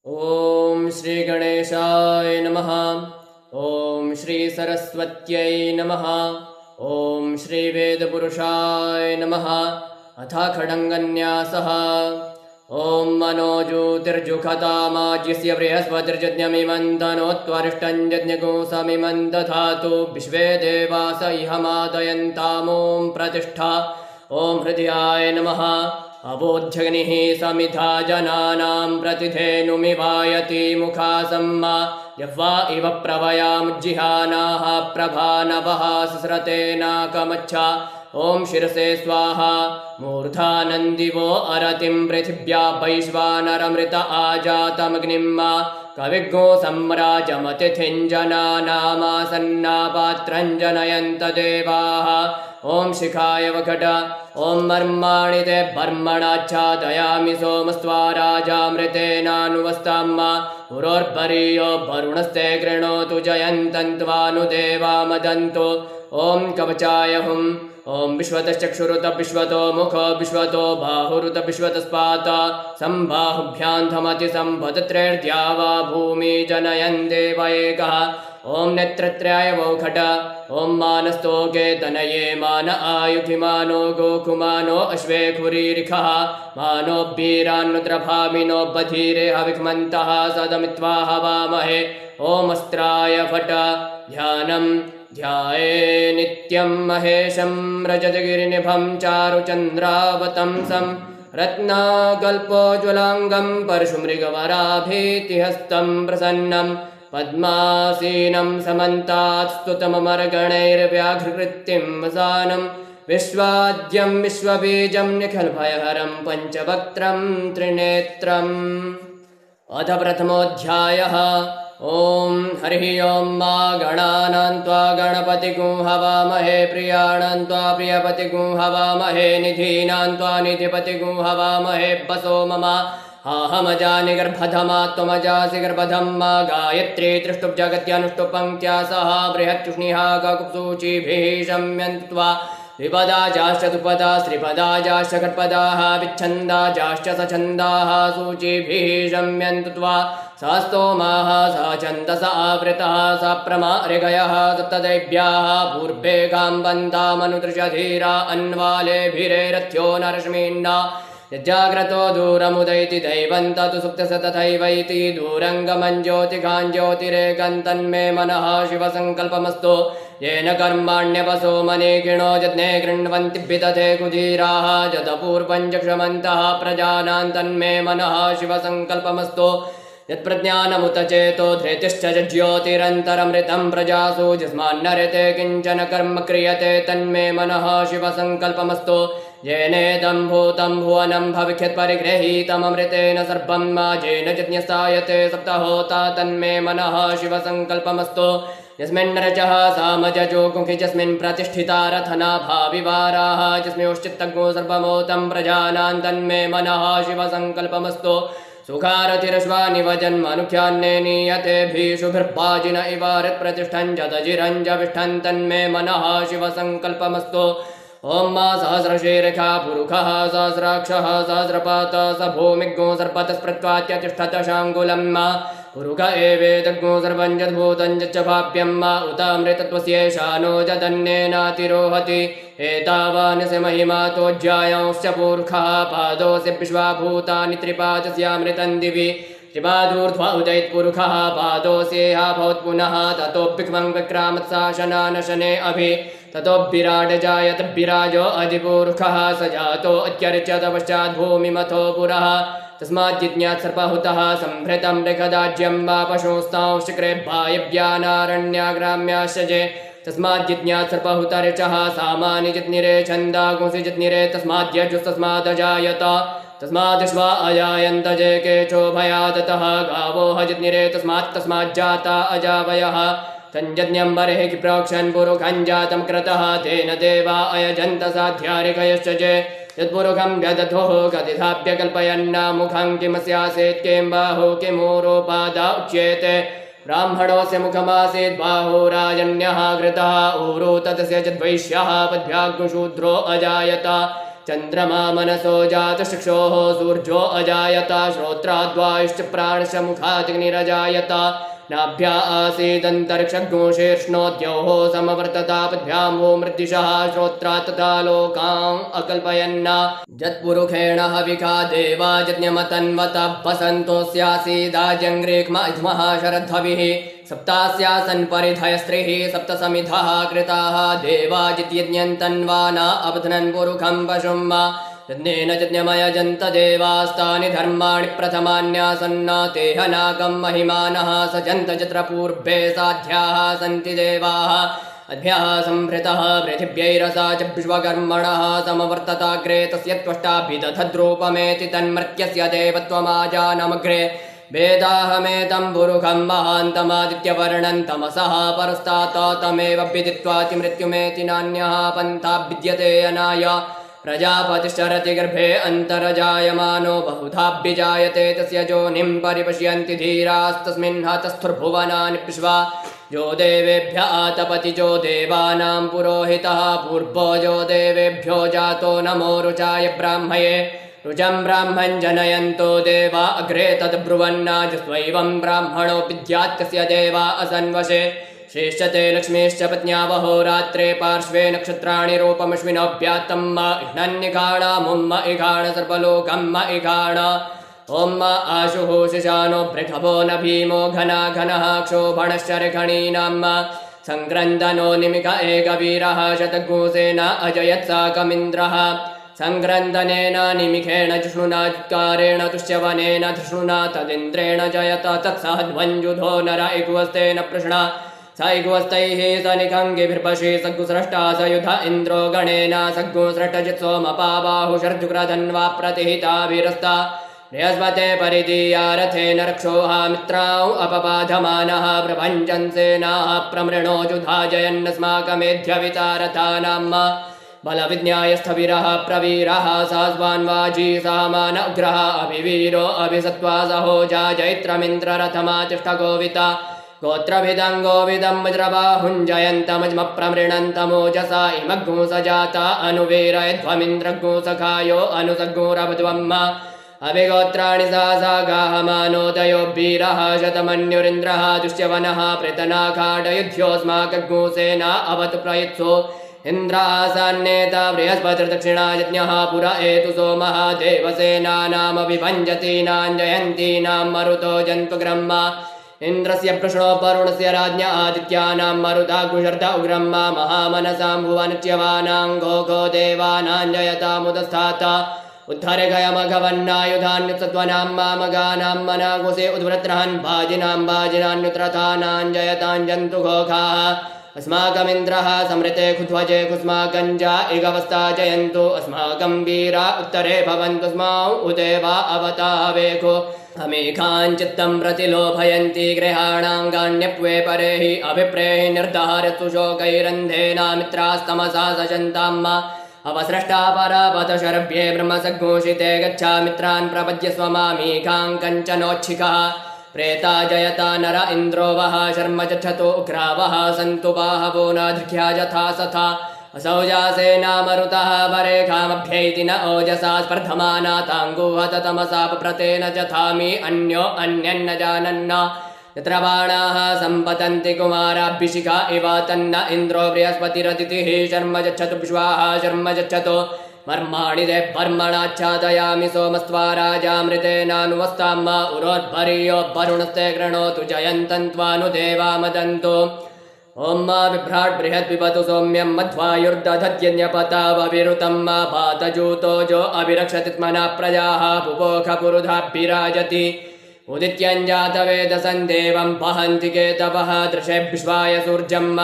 ॐ श्री गणेशाय नमः। ॐ श्री सरस्वत्यै नमः। ॐ श्री वेदपुरुषाय नमः। अथ खड्गन्यासः। ॐ मनोज्योतिर्जुषतामाज्यस्य बृहस्पतिर्यज्ञमिमन्तनोत्वरिष्टं यज्ञगोसमिमं दधातु विश्वे देवास इहमादयन्तामों प्रतिष्ठा। ॐ हृदयाय नमः। अबोध्यग्निः समिधा जनानां प्रतिधेनुमिवायति मुखासम्मा यह्वा इव प्रवयामुज्जिहानाः प्रभानवः सुस्रतेनाकमच्छा। ॐ शिरसे स्वाहा। मूर्धानन्दिवो अरतिं पृथिव्या वैश्वानरमृत आजातमग्निम्मा कविग्गो सम्राजमतिथिं जनानामासन्नापात्रं जनयन्त देवाः। ॐ शिखाय वकट। ॐ मर्माणि ते बर्मणाच्छादयामि सोमस्त्वा राजामृतेनानुवस्ताम्मा पुरोर्परीयो वरुणस्ते कृणोतु जयन्तन्त्वानुदेवा मदन्तु। ॐ कवचाय हुम्। ॐ विश्वतश्चक्षुरुत विश्वतो मुखो विश्वतो बाहुरुत विश्वतस्पात सम्बाहुभ्यां धमति सम्भतत्रेर्द्या वा भूमि जनयन् देव एकः। ॐ नेत्रत्रयाय वौखट। ॐ मानस्तोके तनये मान आयुधिमानो गोकुमानो अश्वे खुरीरिखः मानो वीरान्नुद्रभामिनो बधीरे हविक्मन्तः सदमित्वा हवामहे। ॐ अस्त्राय फट। ध्यानम् ध्याये नित्यं महेशं रजतगिरिनिभं चारुचन्द्रावतंसं रत्नाकल्पोज्ज्वलाङ्गं परशुमृगवराभीतिहस्तं प्रसन्नं पद्मासीनं समन्तात् स्तुतममरगणैर्व्याघ्रकृत्तिं वसानं विश्वाद्यं विश्वबीजं निखिलभयहरं पञ्चवक्त्रं त्रिनेत्रम्। अथ प्रथमोऽध्यायः। ॐ हरिः ॐ मा गणानां त्वा गणपतिगुं हवामहे प्रियाणां त्वा प्रियपतिगुं हवामहे निधीनां त्वा निधिपतिगुं हवामहे वसो मम हाहमजानि गर्भधमा त्वमजासि गर्भधम्मा गायत्री त्रिष्टुप्जगत्यनुष्टुपङ्क्त्या सह बृहच्चुष्णिहा ककुप्सूचिभिः शम्यन्त्वा विपदाजाश्च दुपदा श्रीपदाजाश्च षट्पदाः विच्छन्दाजाश्च सछन्दाः सूचिभिः शम्यन्तु त्वा सास्तोमाः स छन्दस आवृतः स प्रमाऋगयः सप्तदैव्याः पूर्वेगां बन्दामनुदृशधीरा अन्वालेभिरेरथ्यो नरश्मीन्ना यज्जाग्रतो दूरमुदैति दैवन्ततु सुप्तस तथैवैति दूरङ्गमं ज्योतिकां ज्योतिरेकं तन्मे मनः शिवसङ्कल्पमस्तु येन कर्माण्यपसो मनीषिणो यज्ञे गृह्णन्ति विदधे कुधीराः जतपूर्वं चक्षमन्तः प्रजानां तन्मे मनः शिवसङ्कल्पमस्तु यत्प्रज्ञानमुत चेतो धृतिश्च ज्योतिरन्तरमृतं प्रजासु यस्मान्नरते किञ्चन कर्म क्रियते तन्मे मनः शिवसङ्कल्पमस्तु येनेदं भूतं भुवनं भविष्यत्परिगृहीतममृतेन सर्वं माजेन यज्ञस्थायते सप्तहोता तन्मे मनः शिवसङ्कल्पमस्तु यस्मिन् रजः सामजो कुंखि यस्मिन् प्रतिष्ठिता रथना भाविवाराः यस्मिंश्चित्तज्ञो सर्वमोतं प्रजानां तन्मे मनः शिवसङ्कल्पमस्तु सुखारतिरश्वानिवजन्मनुख्यान्ने नीयते भीषुभिर्वाजिन इवारित्प्रतिष्ठं जदजिरञ्जविष्ठं तन्मे मनः शिवसङ्कल्पमस्तु। ॐ मा सहस्रशीर्षा पुरुषः सहस्राक्षः सहस्रपातः स भूमिज्ञो सर्पतस्पृत्वात्यतिष्ठत शाङ्गुलं मा पुरुष एवेदज्ञो सर्वं यद्भूतं यच्च भाव्यं मा उतामृतत्वस्येषानो जदन्येनातिरोहति एतावान् स महिमातोऽज्यायांश्च पुरुषः पादोऽस्य विश्वाभूतानि त्रिपादस्यामृतं दिवि त्रिपादूर्ध्वा उदयत्पुरुषः पादोऽस्येह भवत्पुनः ततोऽप्यक्मं विक्रामत्साशनानशने अभि ततोऽभिराड जायत विराजो अधिपुरुषः स जातो अत्यर्च्यत पश्चाद्भूमिमथो पुरः तस्मात् जिज्ञात् सर्पहुतः सम्भृतं मृगदाज्यं वा पशुंस्तांश्च कृपायव्यानारण्याग्राम्याश्चजे तस्मात् जिज्ञात् सर्पहुतर्चः सामानि जित्निरे छन्दागुंसि जित्निरे तस्माद्यजुस्तस्मादजायत तस्माद्श्वा अजायन्त जे केचोभयादतः गावो जित्निरे तस्माज्जाता अजावयः तञ्जज्ञं बर्हिः प्रोक्षन् पुरुषं जातं क्रतः तेन देवा अयजन्त साध्यारिकयश्च जे यत्पुरुषं व्यदधोः कतिथाप्यकल्पयन्ना मुखं किमस्यासेत् किं बाहु किमूरोपादा उच्येते ब्राह्मणोऽस्य मुखमासीत् बाहुराजन्यः घृतः ऊरो ततस्य च द्वैष्यः पद्भ्याग्शूद्रो अजायत चन्द्रमा मनसो जातचक्षोः सूर्यो अजायत श्रोत्राद्वायुश्च प्राणश्च मुखादग्निरजायत नाभ्या आसीदन्तरिक्षज्ञो शीर्ष्णोद्योः समवर्ततापद्भ्यां वो मृद्दिशः श्रोत्रा तथा लोकान् अकल्पयन् यत्पुरुषेण हविखा देवा यज्ञमतन्वतपसन्तोऽस्यासीदाजङ्ग्रेक्मध्मः शरद्धविः सप्तास्यासन् परिधयस्त्रिः सप्तसमिधः कृताः देवा जित्यज्ञन्तन्वाना अबध्नन् पुरुखं पशुं यज्ञेन यज्ञमयजन्त देवास्तानि धर्माणि प्रथमान्यासन्न तेह नाकं महिमानः सजन्त यत्र पूर्वे साध्याः सन्ति देवाः अभ्यः संभृतः पृथिव्यैरसा च विश्वकर्मणः समवर्तताग्रे तस्य त्वष्टाभिदधद्रूपमेति तन्मर्त्यस्य देवत्वमाजानमग्रे वेदाहमेतं पुरुखं महान्तमादित्यवर्णं तमसः परस्तात् तमेव विदित्वाति मृत्युमेति नान्यः पन्था विद्यते अनाय प्रजापतिश्चरति गर्भे अन्तर्जायमानो बहुधाभिजायते तस्य योनिं परिपश्यन्ति धीरास्तस्मिन् हतस्थुर्भुवनानि विश्वा यो देवेभ्य आतपति जो देवानां पुरोहितः पूर्वो जो देवेभ्यो जातो नमो रुचाय ब्राह्मये रुचं ब्राह्मं जनयन्तो देवा अग्रे तद्ब्रुवन्नाजस्वैवं ब्राह्मणो विद्यात्यस्य देवा असन्वशे श्रेष्ठते लक्ष्मीश्च पत्न्यावहोरात्रे पार्श्वे नक्षत्राणि रूपमश्विनोऽभ्यात्तं इह्नन्निघाणामुम्म इघाण सर्वलोकम् इघाण ॐ आशुः शिशानो भृगभो न भीमो घना घनः क्षोभणश्चर्खणीनां सङ्क्रन्दनो निमिष एकवीरः शतघूसेन अजयत्साकमिन्द्रः सङ्क्रन्दनेन निमिखेण जिष्णुना चित्कारेण तुष्यवनेन धृष्णुना तदिन्द्रेण जयत तत्सहध्वञ्जुधो नर इकुवस्तेन पृष्णा स इकुवस्तैः स निखङ्गिभिर्पशि सग्गुसृष्टा स युध इन्द्रो गणेन सग्गुसृष्टजित्सोमपाबाहुशर्जुग्रधन्वा प्रतिहिताभिरस्ता बृहस्पते परिदीया रथेन रक्षोः मित्राौ अपबाधमानः प्रभञ्जन्सेनाः प्रमृणो जुधाजयन्नस्माकमेध्यविता रथानाम् बलविज्ञायस्थविरः प्रवीरः सास्वान्वाजी सामान उग्रः अभिवीरो अभिसत्त्वा सहो जैत्रमिन्द्ररथमातिष्ठगोविता गोत्रभिदं गोविदं वज्रबाहुञ्जयन्तमज्मप्रमृणन्तमोजसा इमग्गुंसजाता अनुवीरयध्वमिन्द्रग्गुंसखायो अनुसग्गुरवध्वम् अभिगोत्राणि सागाहमानोदयो वीरः शतमन्युरिन्द्रः दुष्यवनः पृतनाखाडयुध्योऽस्माकग्गुंसेना अवतु प्रयुत्सो इन्द्रासान्नेता बृहस्पतिर्दक्षिणा यज्ञः पुर एतु सोमः देवसेनानामभिभञ्जतीनाञ्जयन्तीनां मरुतो जन्तुग्रह्म इन्द्रस्य प्रष्णो वरुणस्य राज्ञ आदित्यानां मरुता कुशर्ध उग्रह्म महामनसां भुवनच्यवानां घोघो देवानाञ्जयतामुदस्थात उद्धरगयमघवन्नायुधान्युत्सत्वनां मामगानां मनाकुसे उद्वृत्रहन् भाजिनां भाजिनान्युत्रथानाञ्जयताञ्जन्तु घोघाः अस्माकमिन्द्रः समृते खुध्वजे कुस्माकञ्जा इगवस्ता जयन्तु अस्माकं वीरा उत्तरे भवन्तु स्मा उदेवा अवतावेको अमेघाञ्चित्तं प्रतिलोभयन्ति गृहाणाङ्गान्यप्वे परेहि अभिप्रेहि निर्धारतु शोकैरन्धेनामित्रास्तमसा सजन्ताम् अवसृष्टा परापत शरभ्ये ब्रह्मसघोषिते गच्छा मित्रान् प्रपद्य स्वमामीघां कञ्चनोच्छिकः प्रेता जयता नर इन्द्रो वः शर्म चक्षतो उग्रावः सन्तु बाहवो नाधिक्या यथा सथा असौजासेना मरुतः परेखामभ्यैति न ओजसा स्पर्धमाना ताङ्गुहत तमसापप्रतेन जथामि अन्यो अन्यन्न जानन्न यत्र बाणाः सम्पतन्ति कुमाराभिषिका इव तन्न इन्द्रो बृहस्पतिरदितिः शर्म यच्छतु विश्वाः शर्म यच्छतु मर्माणि दे बर्मणाच्छादयामि सोमस्त्वा राजामृतेनानुवस्ताम् उरोद्भरीयो वरुणस्ते गृणोतु जयन्तन्त्वानुदेवा मदन्तु ॐ बिभ्राट् बृहद्विपतु सौम्यं मध्वायुर्दधत्यन्यपतावविरुतं पातजूतो जो अभिरक्षतित्मना प्रजाः पुपोख पुरुधाभिराजति उदित्यञ्जातवेदसं देवं वहन्ति केतवः दृशे विश्वाय सूर्यम्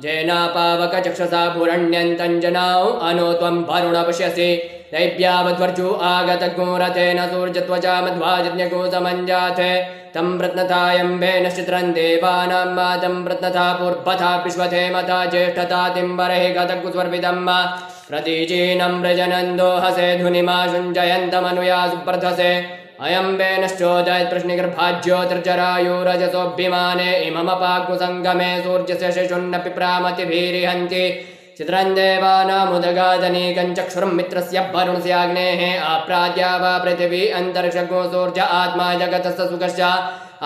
जेनापावकचक्षसा पुरण्यन्तञ्जनाौ अनो त्वं वरुण पश्यसि दैव्यावद्वर्जु आगतगुरथेन सूर्यत्वचा मध्वाजज्ञगुसमञ्जाते तं प्रत्नथायम्बेन चित्रं देवानां मातं प्रत्नथा पूर्वथा विश्वथे मता ज्येष्ठतातिम्बरैः गतगुस्वर्विदम् प्रतीचीनं व्रजनन्दो हसे धुनिमाशुञ्जयन्तमनुया सुप्रथसे अयम्बेनश्चोदयत् प्रश्निगर्भाज्योतिर्जरायुरजसोऽभिमाने इममपाग्मुसङ्गमे सूर्यस्य शिशुन्नपि प्रामतिभिरिहन्ति चित्रं देवानामुदगादनीकं चक्षुरं मित्रस्य वरुणस्याग्नेः आप्राद्या वा पृथिवी अन्तरिक्षगो सूर्य आत्मा जगतस्य सुखश्च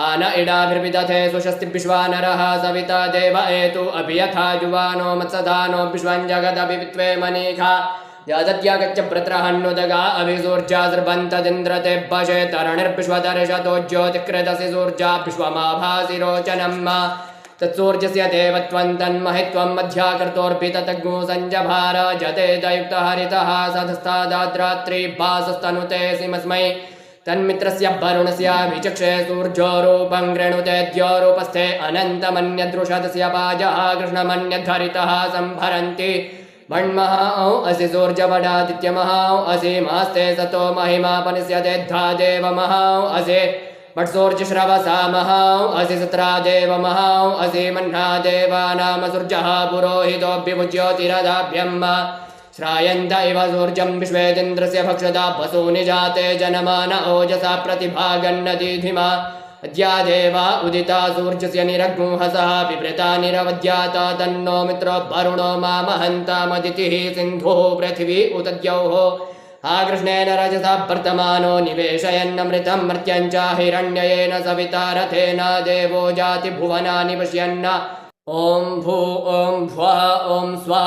आन इडाभिर्विदधे सुषस्तिविश्वानरः सविता देव एतु अभियथा जुवानो मत्सधानो विश्वं जगदभिवित्वे मनीखा यादत्यागच्च प्रत्रहन्नुदगा अभिसूर्जा सर्वन्तदिन्द्रते वशे तरणिर्विश्वदर्शतो ज्योतिकृतसि सूर्जा विश्वमाभासि रोचनम् तत्सूर्यस्य देवत्वं तन्महित्वं मध्याकृतोर्पिततग्गो सञ्जभार जते दयुक्तहरितः सधस्तादाद्रात्रि भासस्तनुते सिमस्मै तन्मित्रस्य वरुणस्य विचक्षे सूर्योरूपं गृणुते द्योरूपस्थे अनन्तमन्यदृषदस्य पाजः कृष्णमन्यद्धरितः सम्भरन्ति मण्महां असि सूर्यवडादित्यमहां असि मास्ते सतो महिमापनिष्यते धा देवमहां असि मट्सूर्यश्रवसा महां असि सत्रा देवमहां असि मह्ना देवानाम सूर्यः पुरोहितोऽभ्युज्योतिरदाभ्यं श्रायन्त इव सूर्यं विश्वेदिन्द्रस्य भक्षदा वसूनि जाते जनमान ओजसा प्रतिभागन्नदीधिमा अद्या देवा उदिता सूर्यस्य निरग्मुहसः बिभृता निरवद्याता तन्नो मित्रो वरुणो मामहन्तामदितिः सिन्धुः पृथिवी उतद्यौः आकृष्णेन रजसा वर्तमानो निवेशयन्नमृतं मर्त्यं च हिरण्ययेन सविता रथेन देवो जाति भुवनानि पश्यन् ॐ भू ॐ भुवः ॐ स्वः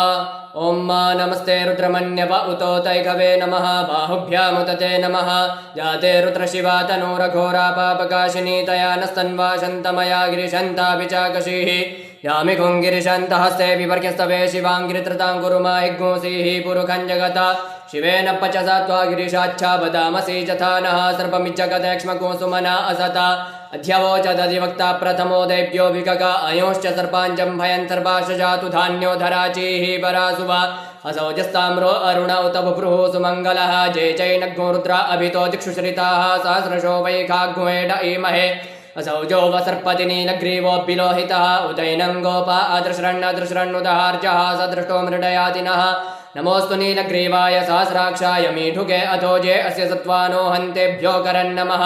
ॐ मा नमस्ते रुद्रमन्यप उतोतैकवे नमः बाहुभ्यामुतते नमः जाते रुद्रशिवा तनूरघोरा पापकाशिनी तया नस्तन्वा शन्तमया गिरिशन्तापि चाकशीः यामि कुङ्गिरिशन्तहस्ते विवर्ग्यस्तवे शिवाङ्गिरित्रतां कुरुमा हिग्गुंसीः पुरुखं जगता शिवेन पचसा त्वा गिरिशाच्छा वदामसि यथा नः सर्पमिज्जगदेक्ष्मकुसुमना असता अध्यवोचदधिवक्ता प्रथमो दैव्यो विकका अयोश्च सर्पाञ्जं भयन् सर्पाश जातु धान्यो धराचीः परासुवा असौजस्ताम्रो अरुण उत बुभ्रुः सुमङ्गलः जय चैनग्गो रुद्रा अभितो दिक्षु श्रिताः सहस्रशो वैखाग्मुवेड ईमहे असौजो वसर्पति नीलग्रीवो विलोहितः उदैनं गोपा अदृशरण्णदृशरण्णुदहार्जः सदृष्टो मृडयातिनः नमोऽस्तु नीलग्रीवाय सहस्राक्षाय मीढुके अथोजे अस्य सत्त्वानो हन्तेभ्यो करन्नमः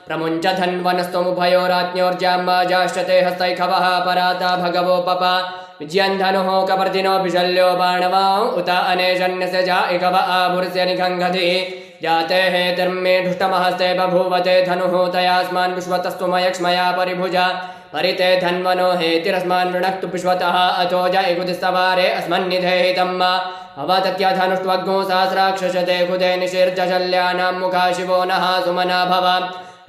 प्रमुञ्च धन्वनस्तुमुभयोराज्ञोर्जाम्बाजाश्चते हस्तैखवः पराता भगवो पप विजयन्धनुः कपर्दिनो विशल्यो बाणवां उत अनेशन्यस्य जा इकव आभुर्स्य निखङ्गधिः जाते हेतिर्मे धुष्टमहस्ते बभूवते धनुः तयास्मान् विश्वतस्तु मयक्ष्मया परिभुजा परिते धन्वनो हेतिरस्मान् वृणक्तु विश्वतः अथो ज इकुतिस्तवारे अस्मन्निधेहितम् अवतत्यधनुष्वग्गो सहस्राक्षशते खुदे निशीर्जशल्यानां मुखा शिवो नः सुमना भव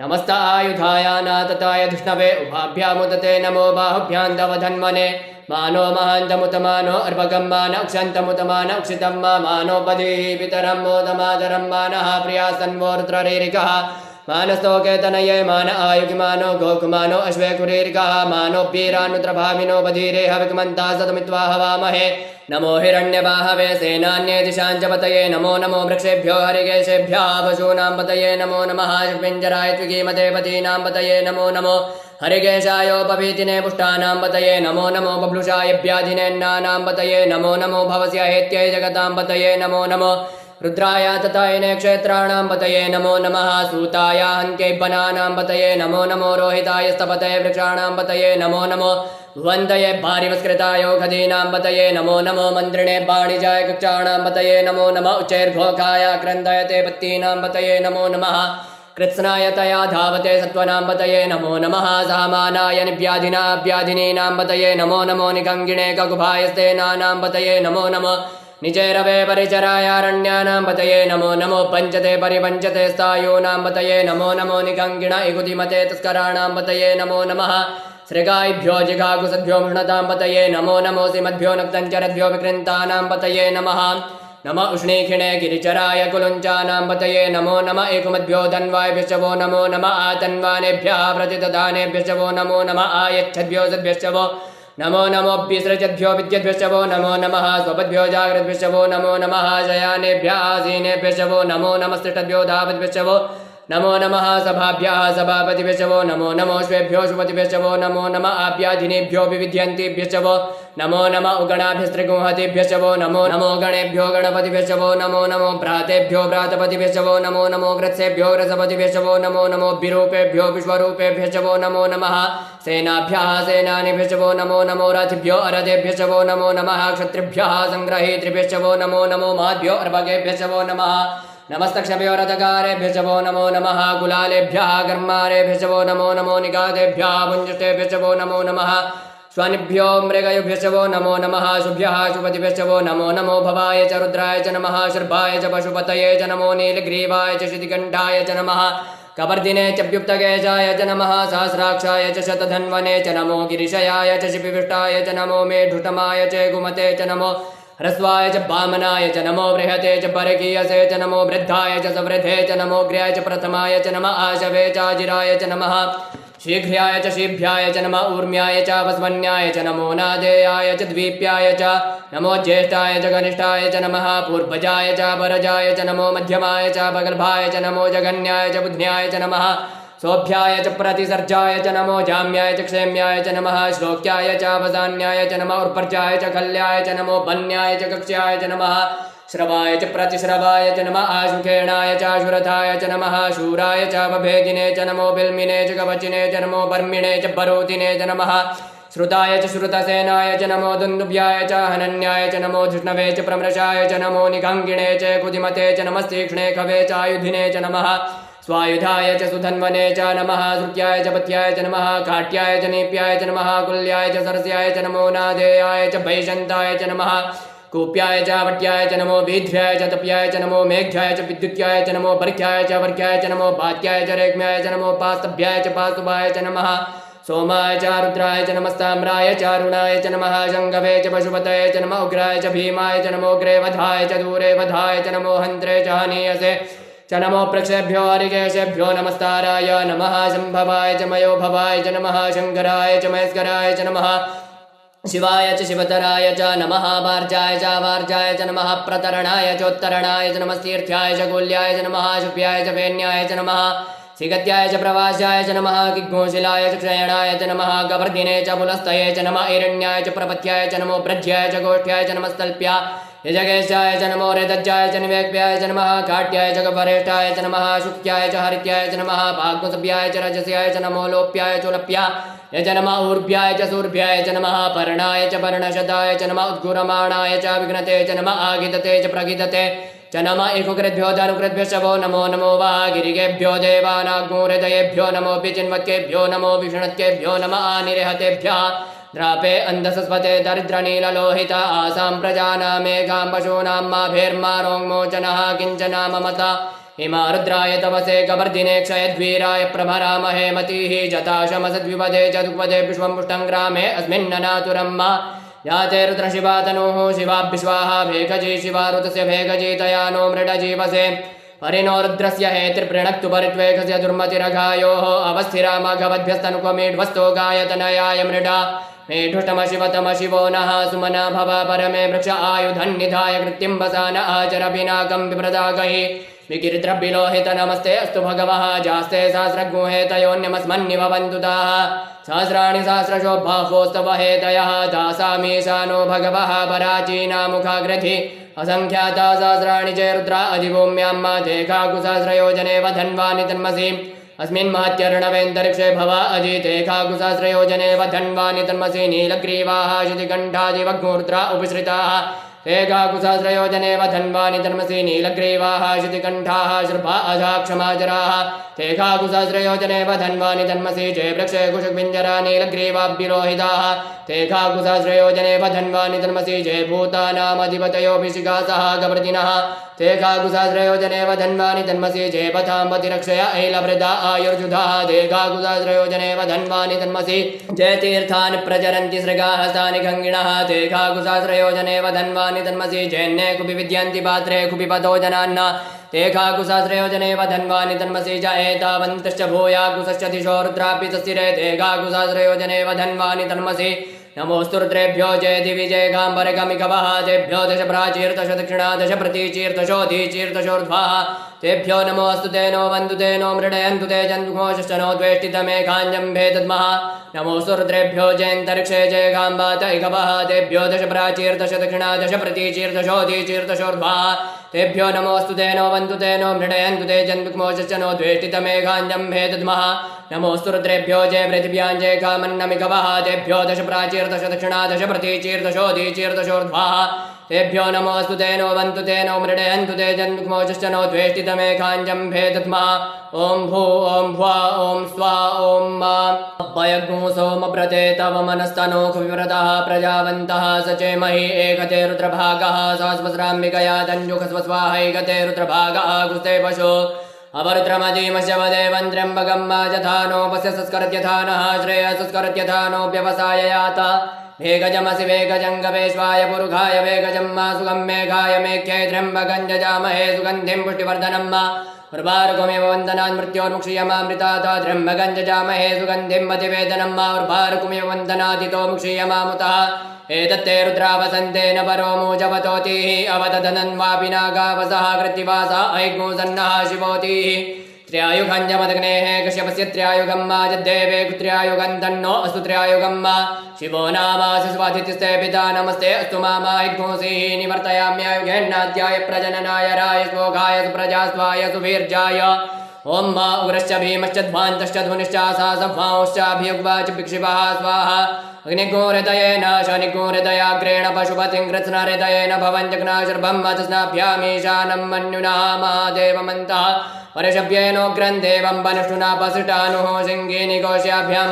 नमस्त आयुधायानातताय धृष्णवे उभाभ्यामुदते नमो बाहुभ्यां तव धन्वने मानो महान्तमुतमानो अर्भगं मान उक्षन्तमुतमान उक्षितं मानो पदीः पितरं मोदमातरं मानः प्रियासन्वो रुद्ररीरिकः मानस्तोकेतनये मान आयुगिमानो गोकुमानो अश्वे कुरीरिकः मानो वीरानुद्रभामिनो बधीरे हविकमन्ता सतमित्वा हवामहे नमो हिरण्यबाहवे सेनान्ये दिशां च पतये नमो नमो वृक्षेभ्यो हरिकेशेभ्यः पशूनां पतये नमो नमः पिञ्जराय त्विकीमते पतीनां पतये नमो नमो हरिकेशायोपवीतिने पुष्टानां पतये नमो नमो बभ्लुषाय व्याधिनेन्नानां पतये नमो नमो भवस्य हेत्यै जगतां पतये नमो नमो रुद्राय तथायने क्षेत्राणां पतये नमो नमः सूताय हन्त्यै वनानां पतये नमो नमो रोहिताय स्तपतये वृक्षाणां पतये नमो नमो भुवन्तये भारिवस्कृताय खदीनां पतये नमो नमो मन्त्रिणे वाणिजाय कक्षाणां पतये नमो नमः उच्चैर्घोखाय क्रन्दयते पत्तीनां पतये नमो नमः कृत्स्नाय तया धावते सत्त्वनां पतये नमो नमः सामानाय निव्याधिनाभ्याधिनीनां पतये नमो नमो निकङ्गिणे ककुभायस्तेनानां पतये नमो नमो निचैरवे परिचरायारण्यानां पतये नमो नमो पञ्चते परिपञ्चते स्थायूनां पतये नमो नमो निकङ्गिण इकुतिमते तस्कराणां पतये नमो नमः सृगायिभ्यो जिघाकुसद्भ्यो मृणतां पतये नमो नमोऽसि मद्भ्यो नक्तञ्चरद्भ्यो विकृन्तानां पतये नमः नम उष्णीखिणे गिरिचराय कुलुञ्चानां पतये नमो नम एकुमद्भ्यो धन्वायभ्यश्च वो नमो नम आतन्वानेभ्यः प्रतिददानेभ्यश्च वो नमो नम आयच्छद्भ्यो सद्भ्यश्च वो नमो नमोऽभ्यसृजद्भ्यो विद्यद्भ्यश्च वो नमो नमः स्वपद्भ्यो जाग्रद्भ्यश्च वो नमो नमः शयानेभ्यः आसीनेभ्यश्च वो नमो नमस्तिष्ठद्भ्यो धावद्भ्यश्च वो नमो नमः सभाभ्यः सभापतिभ्यश्चवो नमो नमो श्वेभ्यो शुभतिभ्यश्चवो नमो नमः आप्याधिनेभ्यो विविध्यन्तिभ्यश्चवो नमो नमः उगणाभ्यस्त्रिगुंहतिभ्यश्चवो नमो नमो गणेभ्यो गणपतिभ्यश्चवो नमो नमो भ्रातेभ्यो भ्रातपतिभ्यश्चवो नमो नमो ग्रत्सेभ्यो ग्रसपतिभ्यश्चवो नमो नमो विरूपेभ्यो विश्वरूपेभ्यश्चवो नमो नमः सेनाभ्यः सेनानिभ्यश्चवो नमो नमो रथिभ्यो अरथेभ्यश्चवो नमो नमः क्षत्रिभ्यः संग्रहीतृभ्यश्चवो नमो नमो माद्भ्यो अर्भकेभ्यश्चवो नमः नमस्तक्षभ्यो रथकारेभ्यश्चवो नमो नमः कुलालेभ्यः कर्मारेभ्यश्चवो नमो नमो निगादेभ्यः पुञ्जुष्टेभ्यश्चवो नमो नमः स्वानिभ्यो मृगयुभ्यश्चवो नमो नमः शुभ्यः शुभतिभ्यश्चवो नमो नमो भवाय च रुद्राय च नमः शर्भाय च पशुपतये च नमो नीलग्रीवाय च शितिकण्ठाय च नमः कपर्दिने च व्युक्तकेशाय च नमः सहस्राक्षाय च शतधन्वने च नमो गिरिशयाय च शिपिविष्टाय च नमो मेढुटमाय च गुमते च नमो ह्रस्वाय च वामनाय च नमो बृहते च परकीयसे च नमो वृद्धाय च सवृद्धे च नमो ग्र्याय च प्रथमाय च नमः आशवे चाजिराय च नमः शीघ्र्याय च शीभ्याय च नमः ऊर्म्याय च वस्वन्याय च नमो नादेयाय च द्वीप्याय च नमो ज्येष्ठाय च कनिष्ठाय च नमः पूर्वजाय च परजाय च नमो मध्यमाय च पगल्भाय च नमो जगन्याय च बुध्न्याय च नमः सोभ्याय च प्रतिसर्जाय च नमो जाम्याय च क्षेम्याय च नमः श्लोक्याय च वसान्याय च नमः उर्पर्जाय च खल्याय च नमो बन्याय च कक्ष्याय च नमः श्रवाय च प्रतिश्रवाय च नमः आशुखेणाय च आशुरथाय च नमः शूराय च वभेदिने च नमो बिल्मिने च कवचिने च नमो बर्मिणे च परोतिने च नमः श्रुताय च श्रुतसेनाय च नमो दुन्दुभ्याय च हनन्याय च नमो धृष्णवे च प्रमृषाय च नमो निगङ्गिणे च कुदिमते च नमस्तीक्ष्णे खवे च आयुधिने च नमः स्वायुधाय च सुधन्वने च नमः श्रुत्याय च पत्याय च नमः काट्याय च नीप्याय च नमः कुल्याय च सरस्याय च नमो नादेयाय च भैषन्ताय च नमः कूप्याय च वट्याय च नमो वीध्याय च तप्याय च नमो मेघ्याय च विद्युत्याय च नमो बर्ख्याय च वर्ख्याय च नमो पात्याय च रेग्म्याय च नमो पास्तभ्याय च पास्तुभाय च नमः सोमाय च रुद्राय च नमस्ताम्राय च अरुणाय च नमः शङ्गवे च पशुपतये च नमो उग्राय च भीमाय च नमो अग्रे वधाय च दूरे वधाय च नमो हन्त्रे च हनीयसे च नमो प्रक्षेभ्यो हरिकेशेभ्यो नमस्ताराय नमः शम्भवाय च मयो भवाय च नमः शङ्कराय च महेश्वराय च नमः शिवाय च शिवतराय च नमः वार्जाय च वार्जाय च नमः प्रतरणाय चोत्तरणाय च नमस्तीर्थ्याय च गोल्याय च नमः शुभ्याय च वेण्याय च नमः श्रीगत्याय च प्रवास्याय च नमः किग्घोशिलाय च क्षयणाय च नमः गवर्धिने च पुलस्तये च नमः ऐरण्याय च प्रपथ्याय च नमो ब्रज्याय च गोष्ठ्याय च नमस्तल्प्या यजगेशाय च नमो रेदज्जाय च निवेक्ष्याय च नमः काट्याय च गवरेष्ठाय च नमः शुक्याय च हरित्याय च नमः भाग्मसभ्याय च रजस्याय च नमो लोप्याय चोलप्या य च नमः ऊर्भ्याय च सूर्भ्याय च नमः पर्णाय च पर्णशताय च नमः उद्गुरमाणाय च विघ्नते च नमः आगिदते च प्रगिदते च नमः एकुकृद्भ्यो धनुकृद्भ्यश्चवो नमो नमो वागिरिगेभ्यो देवानाग्मुहृदयेभ्यो नमो विचिन्वत्केभ्यो नमो विष्णुत्केभ्यो नमः आनिर्हतेभ्यः द्रापे अन्धसस्वते दरिद्रनीललोहित आसां प्रजानामेकां पशूनां माभेर्मारोङ्मोचनः किञ्चना ममता हिमा रुद्राय तपसे कवर्धिने क्षयद्वीराय प्रभरामहे मतिः जताशमसद्विपदे चतुपदे पुष्पं ग्रामे अस्मिन्ननातुरं मा याते रुद्रशिवा तनुः शिवाभ्विश्वाहा भेकजी शिवारुतस्य भेकजीतया नो मृडजीवसे हरिणो रुद्रस्य हेतिर्पृणक्तु परित्वेकस्य दुर्मतिरघायोः अवस्थिरामघवद्भ्यस्तनुक्वमीढ्वस्तो गायतनयाय मृडा मेढुष्टम शिवतम शिवो नः सुमना भव परमे वृक्ष आयुधन्निधाय कृत्तिं वसान आचरभिनाकं बिभ्रदागहि विकिरिद्रभिलोहित नमस्ते अस्तु भगवः जास्ते सहस्रगुहेतयोन्यमस्मन्निव वन्दुताः सहस्राणि सहस्रशो बाहोस्तव हेतयः दासामीशानो भगवः पराचीनामुखाग्रधि असङ्ख्याता सहस्राणि च रुद्रा अधिभूम्यां देखाकुसहस्रयोजने वधन्वानि तन्मसि अस्मिन् महत्यर्णवेन्तरिक्षे भवा अजितेखाकुसहस्रयोजने वधन्वानि तन्मसि नीलग्रीवाः शितिकण्ठादिवग्मुर्द्रा उपसृताः तेखाकुसहस्रयोजने वधन्वानि तन्मसि नीलग्रीवाः शितिकण्ठाः श्रुभा अजाक्षमाजराः तेखाकुसहस्रयोजने वधन्वानि तन्मसि जयवृक्षे कुशुक्विञ्जरा नीलग्रीवाभ्युलोहिताः तेखाकुसहस्रयोजने वधन्वानि तन्मसि जयभूतानामधिपतयोऽभिषिकासः गवर्धिनः तेखाकुसहस्रयोजने वधन्वानि तन्मसि जयपथाम्बतिरक्षय ऐलवृदा आयुर्जुधाः तेखाकुसहस्रयोजने वधन्वानि तन्मसि जयतीर्थानि प्रचरन्ति सृगाः तानि गङ्गिणः तेखाकुसहस्रयोजने वधन्वानि तन्मसि जयन्ने कुपि विद्यन्ति पात्रे कुपि पदो जनान्न तेखाकुसहस्रयोजने वधन्वानि तन्मसि च एतावन्तश्च भूयाकुसश्च दिशो रुद्रापि तस्थिरे तेखाकुसहस्रयोजने वधन्वानि तन्मसि नमोऽस्तु रुद्रेभ्यो जय दिवि जय गाम्बरगमिकवः तेभ्यो दश प्राचीर्दश दक्षिणा दश प्रतीचीर्दशो धीचीर्दशोर्ध्वः तेभ्यो नमोऽस्तु ते नो वन्दु ते नो मृडयन्तु ते जन्तुघोषश्च नो द्वेष्टितमेकाञ्जम्भे दद्मः नमोऽस्तु रुद्रेभ्यो जयन्तरिक्षे जय गाम्बात इकवः तेभ्यो दश प्राचीर्दश दक्षिणा दश प्रतीचीर्दशो धीचीर्दशोर्ध्वः तेभ्यो नमोऽस्तु ते नो वन्दु ते नो मृडयन्तु ते जन्तुघोषश्च नो द्वेष्टितमेकाञ्जम्भे दद्मः नमोऽस्तु रुद्रेभ्यो जय पृथिव्यां जय कामन्नमिकवः तेभ्यो दश प्राचीर्दश दक्षिणा दश प्रतीचीर्दशो धीचीर्दशोर्ध्वः तेभ्यो नमोऽस्तु ते नो वन्तु ते नो मृडयन्तु ते जन्तुघोषश्च नो द्वेष्टितमेकाञ्जम्भे दद्मः ॐ भू ॐ भ्वा ॐ स्वा ॐ मा अभयग्नो सोमप्रते तव मनस्तनोखविव्रतः प्रजावन्तः सचेमहि एकते रुद्रभागः सहस्रस्राम्बिकया तञ्जुखस्वस्वाहैकते रुद्रभागः कुस्ते पशो अवरुद्रमदीमशवदेवं त्र्यम्बकं माजधानोपस्य संस्करत्यथा नः श्रेयसंस्करत्यथा नोऽप्यवसाय यात वेगजमसि वेगजङ्गवेश्वाय पुरुषाय वेगजं मा सुगं मेघाय मेघ्यै त्र्यम्बकं जजामहे सुगन्धिं पुष्टिवर्धनं मा उर्वारुकमिव वन्दनान् मृत्योर्मुक्षीयमामृतात् त्र्यम्बकं जजामहे सुगन्धिं मतिवेदनं मा उर्वारुकमिव वन्दनादितो मुक्षीयमामुतः एतत्ते रुद्रावसन्तेन परो मूजवतोतिः अवदधनन्वापि नागावसः कृत्तिवासा ऐग्मूसन्नः शिवोतिः त्र्यायुगञ्जमदग्नेः कश्यपस्य त्र्यायुगं मा जद्देवे कुत्र्यायुगं तन्नो अस्तु त्र्यायुगं मा शिवो नामासि स्वातिथिस्ते पिता नमस्ते अस्तु मामा ऐग्मूसिः निवर्तयाम्यायुगेन्नाद्याय प्रजननाय राय स्वोघाय सुप्रजास्वाय सुवीर्जाय ॐ मा उग्रश्च भीमश्च ध्वान्तश्च ध्वनिश्चासा सभ्वांश्चाभियुग्वाच भिक्षिवः स्वाहा अग्निगोहृदयेन शनिगोहृदयाग्रेण पशुपतिं कृत्स्नहृदयेन भवञ्जग्नाशुर्भं मत्स्नाभ्यामीशानं मन्युनः महादेवमन्तः परशभ्येनोग्रं देवं वनुष्ठुनापसृटानुः सिंहीनिकोश्याभ्यां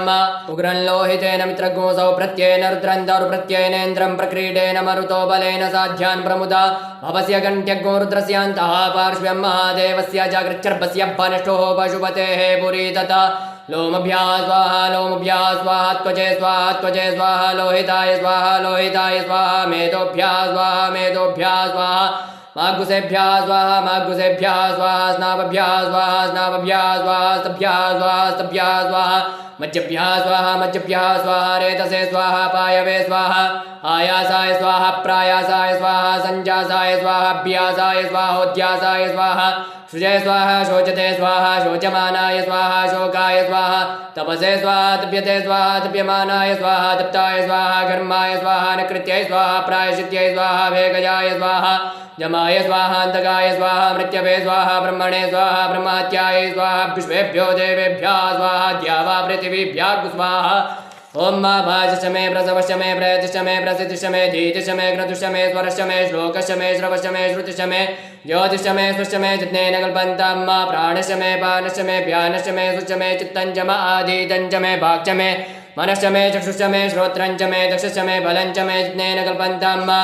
उग्रं लोहितेन मित्रगोसौ प्रत्ययेन रुद्रं दौर्प्रत्ययनेन्द्रं प्रक्रीडेन मरुतो बलेन साध्यान् प्रमुदा भवस्य कण्ठ्यगो रुद्रस्यान्तः पार्श्व्यं महादेवस्य जागृच्छर्भस्य वनुष्ठोः पशुपतेः पुरी तथा लोमभ्या स्वाहा त्वचे स्वाहा लोहिताय स्वाहा मेदोभ्या स्वाहा मागुसेभ्या स्वाहा स्नाभ्या स्वाहा स्तभ्या स्वाहा मज्जभ्या स्वाहा रेतसे स्वाहा पायवे स्वाहा आयासाय स्वाहा प्रायासाय स्वाहा संजासाय स्वाहा अभ्यासाय स्वाहोद्यासाय स्वाहा शुचे स्वाहा शोचते स्वाहा शोचमानाय स्वाहा शोकाय स्वाहा तपसे स्वाहा तप्यते स्वाहा तप्यमानाय स्वाहा तप्ताय स्वाहा घर्माय स्वाहा नकृत्यै स्वाहा प्रायश्चित्यै स्वाहा वेगजाय स्वाहा जमाय स्वाहान्तकाय स्वाहा मृत्यवे स्वाहा ब्रह्मणे स्वाहा ब्रह्महत्याय स्वाहा विश्वेभ्यो देवेभ्यः स्वाहा द्यावा पृथिवीभ्यः स्वाहा ॐ मा भाषश्च मे प्रसवश्च मे प्रयतिश्च मे प्रसिद्धिश्च मे धीतिश्च मे क्रतुश्च मे स्वरश्च मे श्लोकश्च मे श्रवश्च मे श्रुतिश्च मे ज्योतिश्च मे स्वश्च मे जित्नेन कल्पन्तां मा प्राणश्च मे पानश्च मे व्यानश्च मे सुश्च मे चित्तञ्च म आधीतञ्च मे भागश्च मे मनश्च मे चक्षुश्च मे श्रोत्रञ्च मे दक्षश्च मे बलञ्च मे जित्नेन कल्पन्तां मा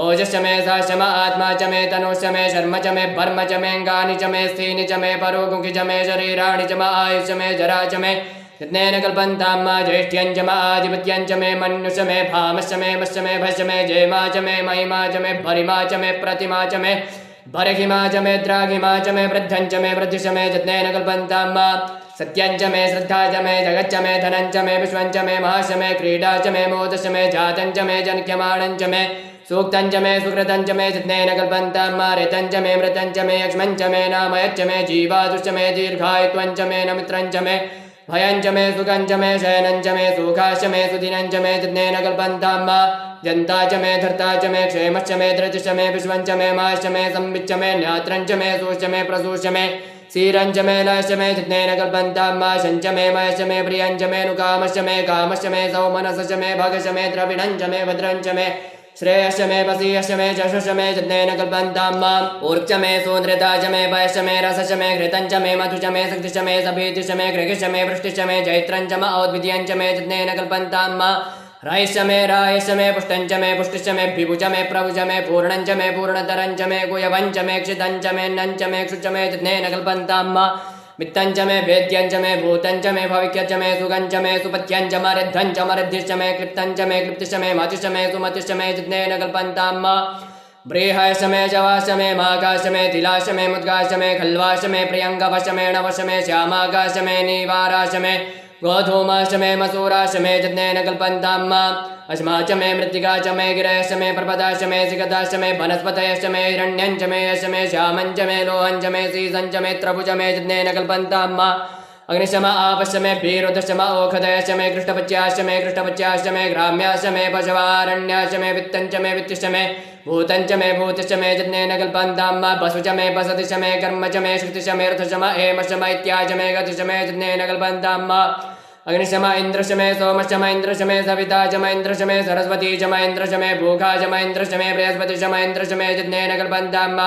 ओजश्च मे साश्च म आत्मा च मे तनुश्च मे शर्म च मे भर्म च मे अङ्गानि च मे स्थीनि च मे परोगुंखि च मे शरीराणि च म आयुश्च मे जरा च मे यत्नेन कल्पन्तां मा ज्येष्ठ्यञ्च म आधिपत्यञ्च मे मन्युश्च मे भामश्च मे मश्च मे भश्च मे जयमा च मे महिमा च मे भरिमा च मे प्रतिमा च मे भरहिमा च मे द्राघिमा च मे वृद्धञ्च मे वृद्धिश्च मे यत्नेन कल्पन्तां मा सत्यञ्च मे श्रद्धा च मे जगच्च मे धनञ्च मे विश्वञ्च मे महाश्च मे क्रीडा च मे मोदश्च मे जातञ्च मे जनिक्यमाणञ्च मे सूक्तञ्च मे सुकृतञ्च मे जित्नेन कल्पन्तां मा ऋतञ्च मे मृतञ्च मे यक्ष्मञ्च मे नामयच्च मे जीवादुश्च मे दीर्घायुत्वञ्च मे नमित्रञ्च मे भयञ्च मे सुखञ्च मे शयनञ्च मे सुखाश्च मे सुदिनञ्च मे जित्नेन कल्पन्तां मा जन्ता च मे धर्ता च मे क्षेमश्च मे धृतिश्च मे विश्वञ्च मे माश्च मे संविच्च मे न्यात्रञ्च मे सूश्च मे प्रसूश्च मे सीरञ्च मे लश्च मे जित्नेन कल्पन्तां मा शञ्च मे मयश्च मे प्रियञ्च मे नुकामश्च मे कामश्च मे सौमनसश्च मे भगश्च मे द्रविणञ्च मे भद्रञ्च मे श्रेयश्च मे वसीयश्च मे चषुश्च मे जित्नेन कल्पन्तां मा ऊर्च मे सून्द्रता च मे पयश्च मे रसश्च मे घृतञ्च मे मधुश्च मे शक्तिश्च मे सभीतिश्च मे गृहिश्च मे वृष्टिश्च मे जैत्रञ्च म औद्वितीयञ्च मे जित्नेन कल्पन्तां मा रायश्च मे रायश्च मे पुष्टञ्च मे पुष्टिश्च मे विभुच मे प्रभुच मे पूर्णञ्च मे पूर्णतरञ्च मे कुयवञ्च मे क्षितञ्च मे नञ्च मे क्षुच मे जित्नेन कल्पन्तां मा मित्तञ्च मे भेद्यञ्च मे भूतञ्च मे भविक्यञ्च मे सुगञ्च मे सुपथ्यञ्च मरिद्धञ्च मरिद्धिश्च मे क्लिप्तञ्च मे क्लिप्तिश्च मे मतिश्च मे सुमतिश्च मे जित्नेन कल्पन्तां मा ब्रीहाश्च मे जवाश्च मे माकाश्च मे तिलाश्च मे मुद्गाश्च मे खल्वाश्च मे प्रियङ्गवश्च मे नवश्च मे श्यामाकाश्च मे नीवाराश्च मे गोधूमाश्च मे मसूराश्च मे जित्नेन कल्पन्तां मा अस्मा च मे मृत्तिका च मे गिरश्च मे पर्वताश्च मे सिकताश्च मे वनस्पतयश्च मे हिरण्यञ्च मे यश्च मे श्यामञ्च मे लोहञ्च मे सीसञ्च मे त्रभुज मे जिज्ञेन कल्पन्ताम् अग्निशम आपश्च मे भीरुदश्च म ओखदयश्च मे कृष्णपच्याश्च मे ग्राम्याश्च मे पशवारण्याश्च मे वित्तञ्च मे वित्तिश्च मे भूतञ्च मे भूतिश्च मे जिज्ञेन कल्पन्ताम् वसु च मे वसतिश्च मे कर्म च मे श्रुतिश्च मे रथश्च म हेमश्च म इत्याच मे गतिश्च मे जिज्ञेन कल्पन्ताम् अग्निशम इन्द्रश्च मे सोमश्च म इन्द्रश्च मे सविता च म इन्द्रश्च मे सरस्वती च म इन्द्रश्च मे भूखा च म इन्द्रश्च मे बृहस्पतिश्च म इन्द्रश्च मे जिज्ञेन कल्पन्ताम्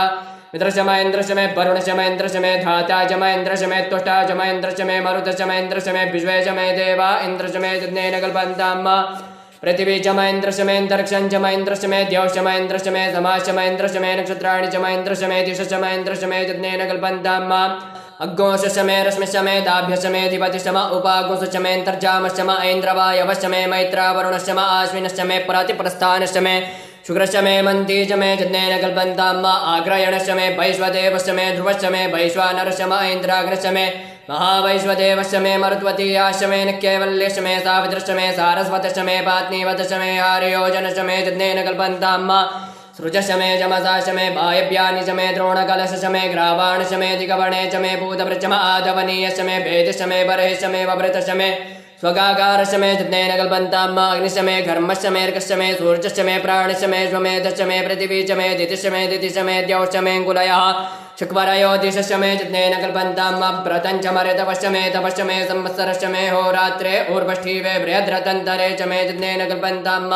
मित्रश्च म इन्द्रश्च मे वरुणश्च म इन्द्रश्च मे धाता च म इन्द्रश्च मे त्वष्टा च म इन्द्रश्च मे मरुतश्च म इन्द्रश्च मे विश्वे च मे देवा इन्द्रश्च मे जिज्ञेन कल्पन्ताम् पृथिवी च म इन्द्रश्च मे अन्तरिक्षं च म इन्द्रश्च मे द्यौश्च म इन्द्रश्च मे समाश्च म इन्द्रश्च मे नक्षत्राणि च म इन्द्रश्च मे दिशश्च म इन्द्रश्च मे जिज्ञेन कल्पन्ताम् अग्गोश्च मे रश्मिश्च मे दाभ्यश्च मे अधिपतिश्च म उपागुंश्च मे अन्तर्जामश्च म ऐन्द्रवायवश्च मे मैत्रा वरुणश्च म आश्विनश्च मे प्रतिप्रस्थानश्च मे शुक्रश्च मे मन्ती च मे जिज्ञेन कल्पन्ताम् आग्रयणश्च मे वैश्वदेवश्च मे ध्रुवश्च मे वैश्वानरश्च म ऐन्द्राग्नश्च मे महावैश्वदेवश्च मे मरुत्वतीयाश्च मे नक्यवल्यश्च मे सावित्रश्च मे सारस्वतश्च मे पात्नीवतश्च मे आर्योजनश्च मे जिज्ञेन कल्पन्ताम् सृजश्च मे जमसाश्च मे वायव्यानि च मे द्रोणकलशश्च मे ग्रावाणश्च मे दिगवणे च मे भूतभृच्च म आदवनीयश्च मे भेदिश्च मे बर्हिश्च मे वभृतश्च मे स्वगाकारश्च मे जिज्ञेन कल्पन्ताम् अग्निश्च मे घर्मश्च मे अर्कश्च मे सूर्यश्च मे प्राणश्च मे श्वमेधश्च मे पृथिवी च मे दितिश्च मे दितिश्च मे द्यौश्च मे कुलयः शुक्वरयो दिशश्च मे जिज्ञेन कल्पन्ताम् व्रतञ्च मर्यतपश्च मे तपश्च मे संवत्सरश्च मे होरात्रे ऊर्वष्ठीवे बृहद्रतन्तरे च मे जिज्ञेन कल्पन्ताम्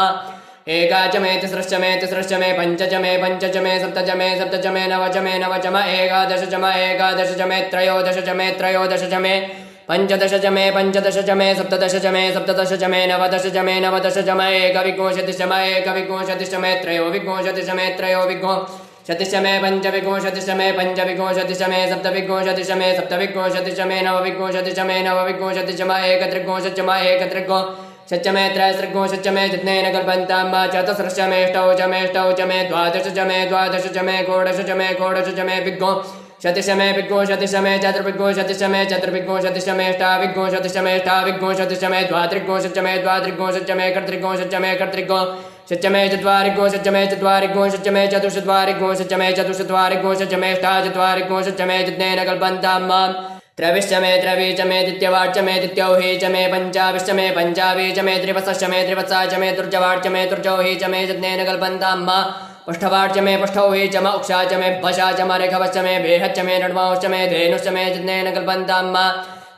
एका च मे तिस्रश्च मे पञ्च च मे सप्त च मे नव च म एकादश च मे त्रयोदश च मे पंचदश च मे सप्तदश च मे नवदश च मे एकविंशतिश्च मे त्रयोविंशतिश्च मे त्रयोविंशतिश्च मे पंचविंशतिश्च मे सप्तविंशतिश्च मे सप्तविंशतिश्च मे नवविंशतिश्च मे एकत्रिंशतिश्च मे एकत्रिंशच्च मे त्रयस्त्रिंशच्च मे जिज्ञेन कल्पन्ताम् चतुस्रश्च मे अष्टौ च मे द्वादश च मे षोडश च मे विंशतिश्च मे विंशतिश्च मे चतुर्विंशतिश्च मे अष्टाविंशतिश्च मे द्वात्रिंशच्च मे कर्त्रिंशच्च मे कर्त्रिंशच्च मे चत्वारिंशच्च मे चतुश्चत्वारिंशच्च मे अष्टाचत्वारिंशच्च मे जिज्ञेन कल्पन्ताम् त्रविश्च मे द्वितीयवाच्च मे द्वितीयौहि च मे पञ्चाविश्च मे पञ्चावी च मे त्रिवत्सश्च मे त्रिवत्सा च मे तुर्जवाच्च मे तुर्जौहि च मे जिज्ञेन कल्पन्ताम् पष्ठवाच्च मे पष्ठौहि च म उक्षा च मे भषा च म रेखवश्च मे बेहच्च मे नड्वांश्च मे धेनुश्च मे जिज्ञेन कल्पन्ताम्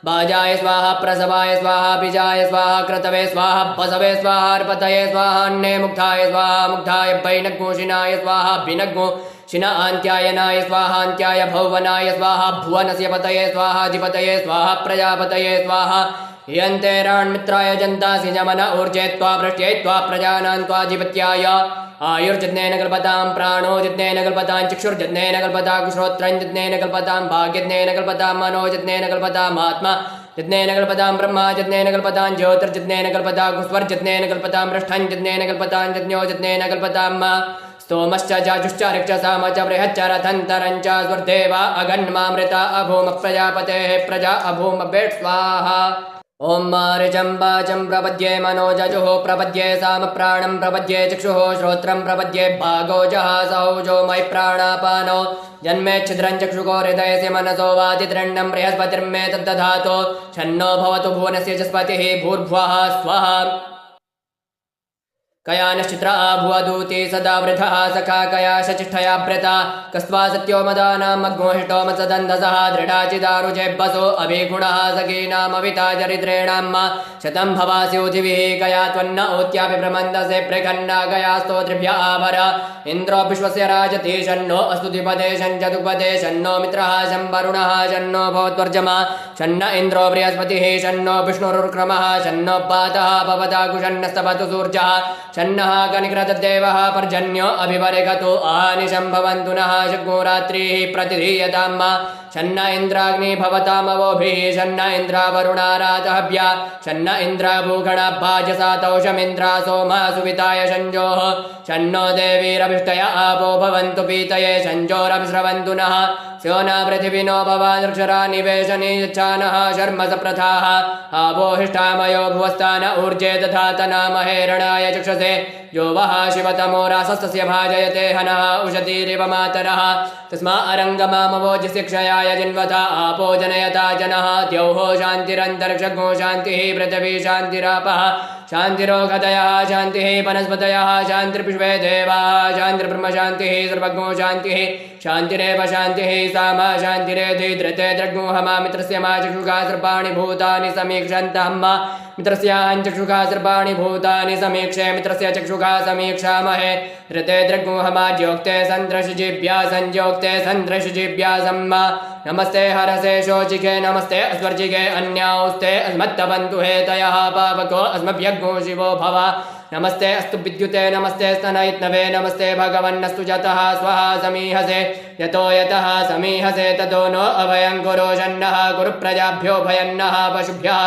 बाजाय स्वाहा प्रसवाय स्वाहा बीजाय स्वाहा क्रतवे स्वाहा बसवे स्वाहा अर्पतये स्वाहा अन्ने मुग्धाय स्वाहा मुग्धाय वैनग्गोषिणाय स्वाहा भिनग्गो शिनान्त्यायनाय स्वाहा अन्त्याय भौवनाय स्वाहा भुवनस्य पतये स्वाहा अधिपतये स्वाहा प्रजापतये स्वाहा यन्तेरान्मित्राय जन्तासि जमन ऊर्जे त्वा वृष्ट्यै त्वा प्रजानान् त्वाधिपत्याय आयुर्जिज्ञेन कल्पतां प्राणो जिज्ञेन कल्पतां चक्षुर्जिज्ञेन कल्पतां श्रोत्रं जिज्ञेन कल्पतां भाग्यज्ञेन कल्पतां मनो जिज्ञेन कल्पताम् आत्मा जिज्ञेन कल्पतां ब्रह्मा जिज्ञेन कल्पतां ज्योतिर्जिज्ञेन कल्पतां स्वर्जिज्ञेन कल्पतां पृष्ठं जिज्ञेन कल्पतां जिज्ञो जिज्ञेन कल्पतां स्तोमश्च जाजुश्च ऋक्षसाम च बृहच्च रथन्तरं च स्वर्देवा अगन्मामृता अभूम प्रजापतेः प्रजा अभूम बेट् स्वाहा ओम ऋचं वाचं प्रपद्ये मनोजजुः प्रपद्ये साम प्राणं प्रपद्ये चक्षुः श्रोत्रं प्रपद्ये भागोजः सहौजो मयि प्राणापानो जन्मे छिद्रं चक्षुको हृदयस्य मनसो वातित्रण्णं बृहस्पतिर्मे तद्दधातु छन्नो भवतु भुवनस्य जस्पतिः भूर्भुवः स्वः कया नश्चित्रा भुवदूती सदा वृथः सखा कया शचिष्ठया व्रता कस्त्वा सत्यो मदानाम् अग्मोहिष्टो मत्सदन्धसः दृढाचिदारुजेब्बसो अभिगुणः सखीनामविता चरित्रेणाम् शतं भवास्योधिभिः कया त्वन्न ऊत्यापि प्रमन्दसे प्रखण्डा कया स्तोत्रिभ्य आभर इन्द्रो विश्वस्य राजति शन्नो अस्तुतिपदे शञ्चतुपदे शन्नो मित्रः शम्वरुणः शन्नो भवत्वर्जमा शन्न इन्द्रो बृहस्पतिः शन्नो विष्णुरुर्क्रमः शन्नो पातः भवदाकुशन्नस्तपतु सूर्यः शन्नः कनिक्रतदेवः पर्जन्यो अभिवरेगतो आनिशं भवन्तु नः शग्गोरात्रिः प्रतिधीयताम् शन्न इन्द्राग्नि भवतामवोभिः शन्न इन्द्रावरुणारातहव्या शन्न इन्द्राभूगणाभाजसातौषमिन्द्रा सोमा सुविताय शञ्जोः शन्नो देवीरभिष्टय आपो भवन्तु पीतये शञ्जोरभिस्रवन्तु नः स्योना पृथिविनो भवादृक्षरा निवेशनीच्छानः शर्म सप्रथाः आपोहिष्ठामयो भुवस्तान ऊर्जे दधातनामहे रणाय चक्षसे यो वः शिवतमो रासस्तस्य भाजयते हनः उषतीरिव मातरः तस्मा अरङ्गमामवोजशिक्षयाय जिन्वता आपो जनयता जनः द्यौः शान्तिरन्तरिक्षगो शान्तिः पृथिवी शान्तिरापः शान्तिरोगदयः शान्तिः वनस्पतयः शान्तिर्विश्वे देवाः शान्तिर्ब्रह्म शान्तिः सर्वज्ञो शान्तिः शान्तिरेव शान्तिः सामा शान्तिरेधि धृते द्रग्मोहमा मित्रस्य मा चक्षुषा सर्वाणि भूतानि समीक्षन्तः मा मित्रस्याञ्चक्षुषा सर्वाणि भूतानि समीक्षे मित्रस्य चक्षुषा समीक्षामहे धृते द्रग्मोहमा ज्योक्ते सन्द्रशुजिभ्या संज्योक्ते सन्द्रशुजिभ्या सम्मा नमस्ते हरसे शोचिके नमस्ते अस्वर्जिके अन्याौस्ते अस्मत्तवन्तु हेतयः पावको अस्मभ्यग्नो शिवो भव नमस्ते अस्तु विद्युते नमस्ते स्तनयित्नवे नमस्ते भगवन्नस्तु जतः स्वः समीहसे यतो यतः समीहसे ततो नो अभयं कुरु शन्नः कुरु प्रजाभ्यो भयन्नः पशुभ्यः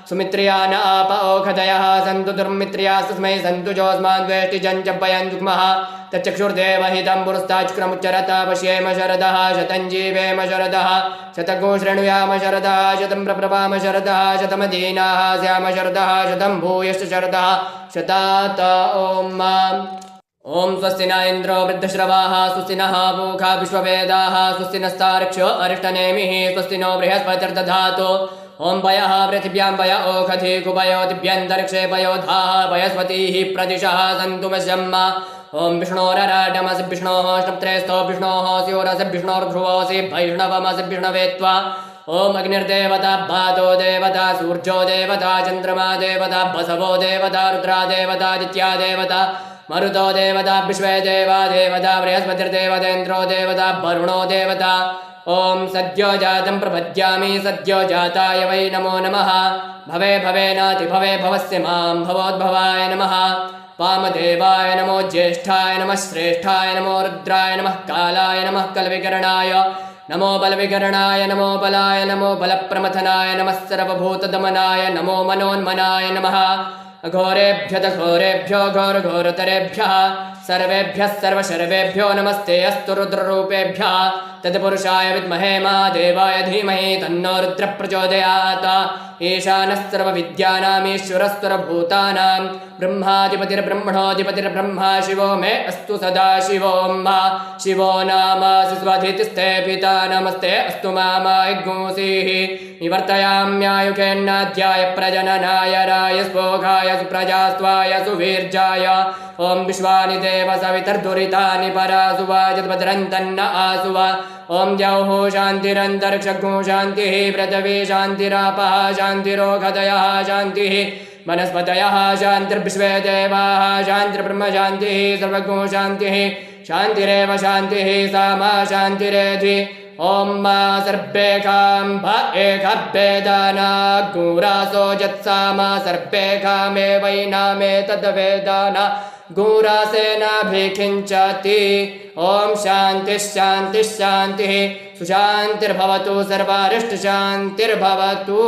सुमित्र्या न आप ओखदयः सन्तु दुर्मित्र्यास्तस्मै सन्तु जोऽस्मान् द्वेष्टिजञ्च भयं जुग्मः तच्चक्षुर्देवहितं पुरस्ताच्क्रमुच्चरत पश्येम शरदः शतं जीवेम शरदः शतको शृणुयाम शरदः शतं प्रप्रभाम शरदः शतमदीनाः स्याम शरदः शतं भूयश्च शरदः शतात ॐ स्वस्ति न इन्द्रो वृद्धश्रवाः स्वस्ति नः पूषा विश्ववेदाः स्वस्ति नस्तार्क्ष्यो अरिष्टनेमिः स्वस्ति नो बृहस्पतिर्दधातु ॐ पयः पृथिव्यां पय ओखधि कुपयो दिव्यन्तरिक्षे पयोधाः पयस्वतीः प्रदिशः सन्तु मस्यम्मा ॐ विष्णोरराडमसि विष्णोः श्नप्त्रेस्थो विष्णोः स्योरसि विष्णोर्ध्रुवोऽसि वैष्णवमसि विष्णवे त्वा ॐ अग्निर्देवता भातो देवता सूर्यो देवता चन्द्रमा देवता बसवो देवता रुद्रा देवता आदित्या देवता मरुतो देवता विश्वे देवा देवता बृहस्पतिर्देवतेन्द्रो देवता वरुणो देवता ॐ सद्यो जातं प्रपद्यामि सद्यो जाताय वै नमो नमः भवे भवेनाति भवे भवस्य मां भवोद्भवाय नमः वामदेवाय नमो ज्येष्ठाय नमः श्रेष्ठाय नमो रुद्राय नमः कालाय नमः कलविकरणाय नमो बलविकरणाय नमो बलाय नमो बलप्रमथनाय नमः सर्वभूतदमनाय नमो मनोन्मनाय नमः अघोरेभ्यो घोरघोरतरेभ्यः सर्वेभ्यः सर्वशर्वेभ्यो नमस्ते अस्तु रुद्ररूपेभ्यः तत्पुरुषाय विद्महे महादेवाय धीमहि तन्नो रुद्रः प्रचोदयात् ईशानः सर्वविद्यानामीश्वरस्वरभूतानां ब्रह्माधिपतिर्ब्रह्मणोऽधिपतिर्ब्रह्मा शिवो मे अस्तु सदा शिवो शिवो नाम स्वधितिस्ते पिता नमस्ते अस्तु मामायिगुंसीः निवर्तयाम्यायुकेन्नाध्याय प्रजननाय राय स्पोघाय सुप्रजास्त्वाय सुवीर्जाय ॐ विश्वानि देव सवितर्दुरितानि परासु वाजद्भद्रन्तन्न आसु वा ॐ द्यौः शान्तिरन्तरिक्षगो शान्तिः पृथिवी शान्तिरापः शान्तिरोगदयः शान्तिः वनस्पतयः शान्तिर्विश्वे देवाः शान्तिर्ब्रह्म शान्तिः सर्वगो शान्तिः शान्तिरेव शान्तिः सामा शान्तिरेधि ॐ मा सर्वेखां भ एकभेदाना गुरासो जत्सामा सर्वेखामेवैनामे तद्वेदाना गुरासेनाभिखिञ्चति ॐ शान्तिः शान्तिः शान्तिः सुशान्तिर्भवतु सर्वारिष्टशान्तिर्भवतु।